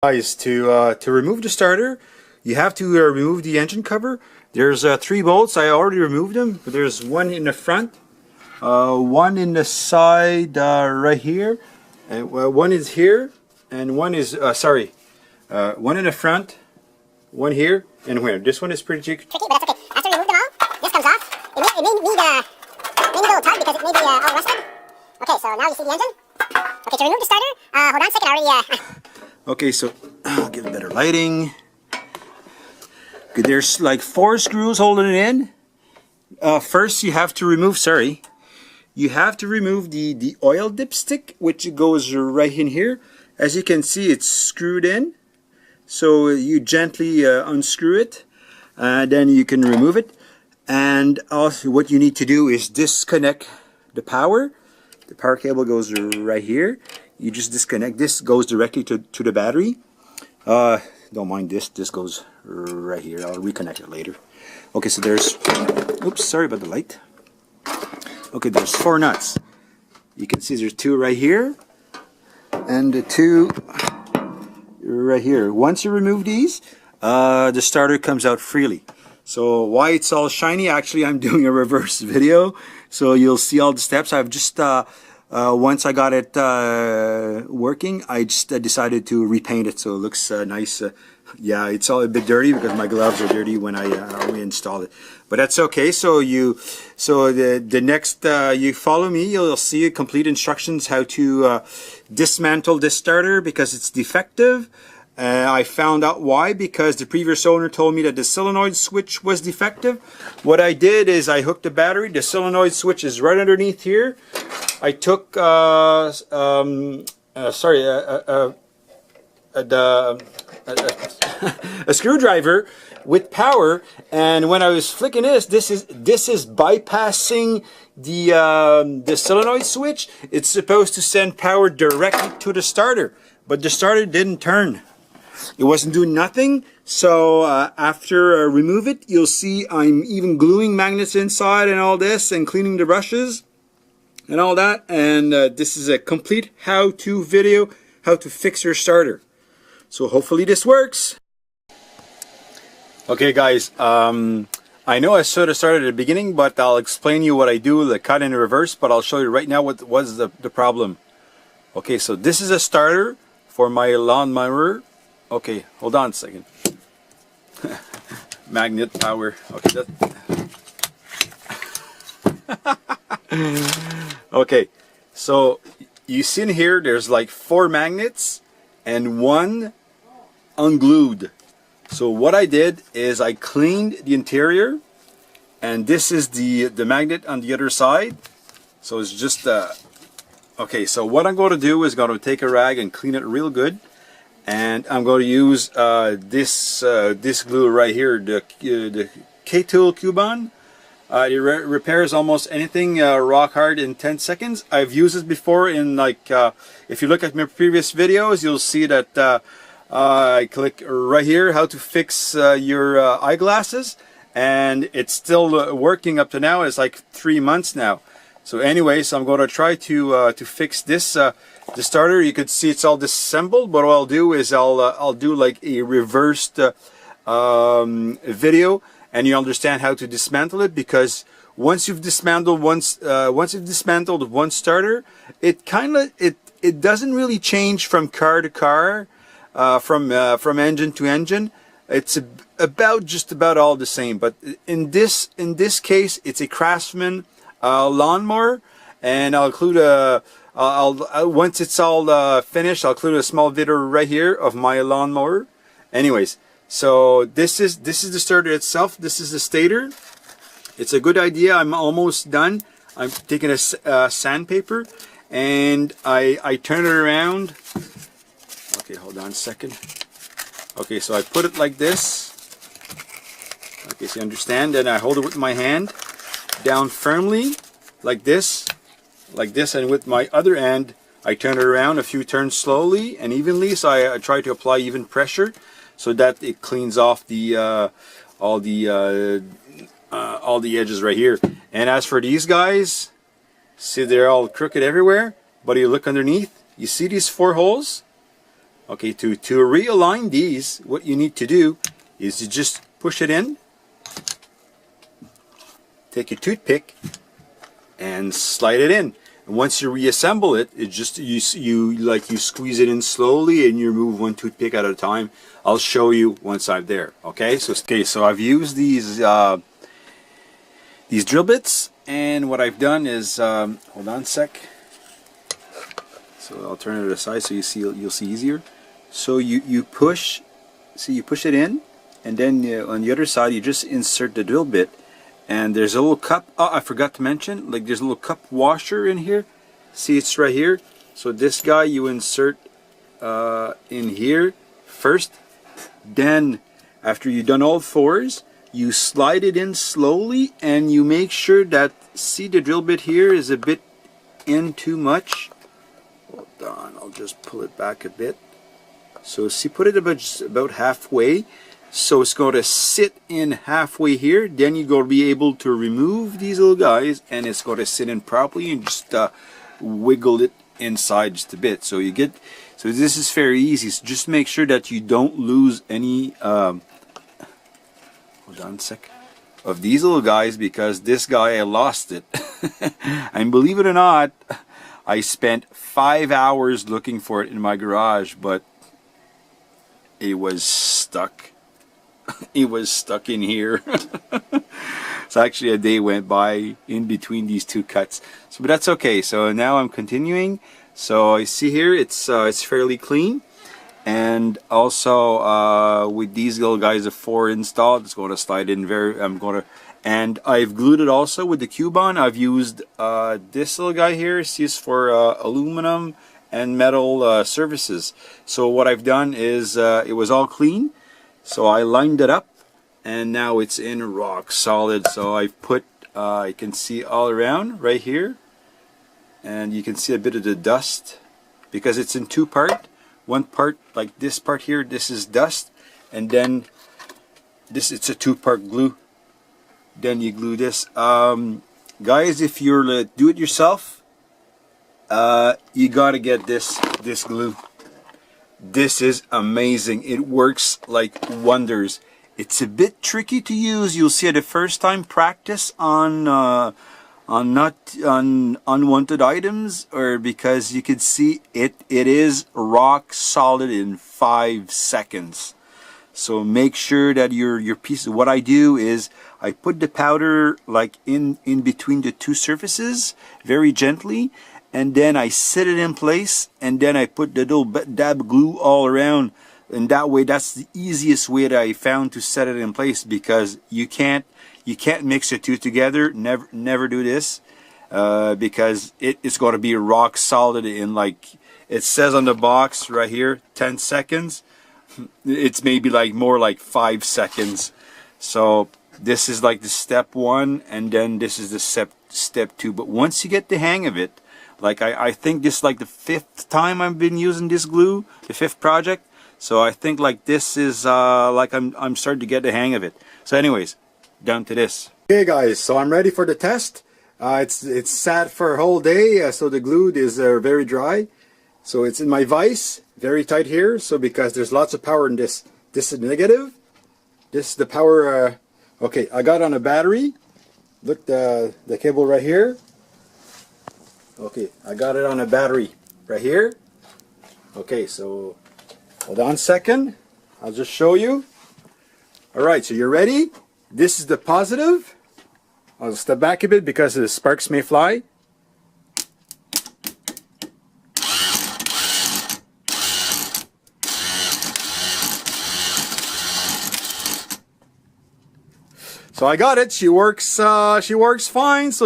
Guys, to remove the starter, you have to remove the engine cover. There's 3 bolts. I already removed them. There's one in the front, one in the side right here, and one is here, and one is one in the front, one here, and where. This one is pretty tricky, but that's okay. After you remove them all, this comes off. It may need a little tug because it may be all rusted. Okay, so now you see the engine. Okay, to remove the starter, hold on a second. I already. Okay, so I'll get better lighting. Okay, there's like 4 screws holding it in. First, you have to remove. You have to remove the oil dipstick, which goes right in here. As you can see, it's screwed in. So you gently unscrew it, then you can remove it. And also, what you need to do is disconnect the power. The power cable goes right here. You just disconnect. This goes directly to the battery. Don't mind this. This goes right here. I'll reconnect it later. Okay, so there's... Oops, sorry about the light. Okay, there's 4 nuts. You can see there's 2 right here. And the 2 right here. Once you remove these, the starter comes out freely. So why it's all shiny, actually I'm doing a reverse video. So you'll see all the steps. I've just... once I got it working, I just decided to repaint it so it looks nice. Yeah, it's all a bit dirty because my gloves are dirty when I reinstall it, but that's okay. So the next you follow me, you'll see complete instructions how to dismantle this starter because it's defective. I found out why, because the previous owner told me that the solenoid switch was defective. What I did is I hooked the battery. The solenoid switch is right underneath here. I took a screwdriver with power, and when I was flicking this is bypassing the solenoid switch. It's supposed to send power directly to the starter, but the starter didn't turn. It wasn't doing nothing. So after remove it, you'll see I'm even gluing magnets inside and all this, and cleaning the brushes and all that. And this is a complete how-to video, how to fix your starter. So hopefully this works. Okay guys, I know I should have started at the beginning, but I'll explain you what I do, the cut in reverse, but I'll show you right now what was the problem. Okay, so this is a starter for my lawnmower. Okay, hold on a second. Magnet power. Okay, okay, so you see in here there's like 4 magnets and 1 unglued. So what I did is I cleaned the interior, and this is the magnet on the other side. So it's just okay, so what I'm going to do is going to take a rag and clean it real good. And I'm going to use this glue right here, the K-Tool Cubon. It repairs almost anything rock hard in 10 seconds. I've used it before in like, if you look at my previous videos, you'll see that I click right here, how to fix your eyeglasses, and it's still working up to now. It's like 3 months now. So anyways, I'm going to try to fix this. The starter, you could see it's all disassembled, but what I'll do is I'll do like a reversed video, and you understand how to dismantle it, because once you've dismantled one starter, it doesn't really change from car to car, from engine to engine. It's just about all the same. But in this case, it's a Craftsman lawnmower, and I'll include a once it's all finished, I'll include a small video right here of my lawnmower. Anyways, so this is the starter itself. This is the stator. It's a good idea. I'm almost done. I'm taking a sandpaper, and I turn it around. Okay, hold on a second. Okay, so I put it like this. Okay, so you understand. Then I hold it with my hand down firmly, like this, and with my other end, I turn it around a few turns slowly and evenly. So I try to apply even pressure, so that it cleans off the all the edges right here. And as for these guys, see, they're all crooked everywhere. But you look underneath, you see these 4 holes. Okay, to realign these, what you need to do is you just push it in, take your toothpick, and slide it in. And once you reassemble it, it just you squeeze it in slowly, and you remove one toothpick at a time. I'll show you once I'm there. Okay, so I've used these drill bits, and what I've done is hold on a sec. So I'll turn it aside so you'll see easier. So you push, see, you push it in, and then on the other side you just insert the drill bit, and there's a little cup. Oh, I forgot to mention, like there's a little cup washer in here. See, it's right here. So this guy you insert in here first. Then after you've done all fours, you slide it in slowly, and you make sure that, see, the drill bit here is a bit in too much. Hold on, I'll just pull it back a bit. So see, put it about halfway. So it's going to sit in halfway here. Then you're going to be able to remove these little guys, and it's going to sit in properly, and just wiggle it inside just a bit. So you get, so this is very easy. So just make sure that you don't lose any hold on a sec, of these little guys, because this guy, I lost it. And believe it or not, I spent 5 hours looking for it in my garage, but it was stuck. It was stuck in here. So actually a day went by in between these two cuts. So, but that's okay. So now I'm continuing. So I see here it's fairly clean. And also with these little guys, the 4 installed, it's going to slide in and I've glued it also with the Cubon. I've used this little guy here. It's used for aluminum and metal surfaces. So what I've done is it was all clean. So I lined it up, and now it's in rock solid. So I've put, you can see all around right here, and you can see a bit of the dust because it's in 2 parts. One part, like this part here, this is dust, and then this, it's a 2-part glue. Then you glue this. Guys, if you're do it yourself, you gotta get this glue. This is amazing. It works like wonders. It's a bit tricky to use. You'll see it the first time practice on unwanted items, or because you can see it is rock solid in 5 seconds. So make sure that your piece, what I do is I put the powder like in between the 2 surfaces very gently, and then I set it in place, and then I put the little dab glue all around, and that way, that's the easiest way that I found to set it in place, because you can't mix the 2 together. Never do this, because it's going to be rock solid in, like it says on the box right here, 10 seconds. It's maybe like more like 5 seconds. So this is like the step 1, and then this is the step 2. But once you get the hang of it, like I think this is like the 5th time I've been using this glue, the 5th project. So I think like this is like I'm starting to get the hang of it. So anyways, down to this. Okay guys, so I'm ready for the test. It's sat for a whole day, so the glue is very dry. So it's in my vise, very tight here. So because there's lots of power in this. This is negative. This is the power. Okay, I got on a battery. Look, the cable right here. Okay, I got it on a battery right here. Okay, so hold on a second. I'll just show you. Alright, so you're ready? This is the positive. I'll step back a bit because the sparks may fly. So I got it. She works fine. So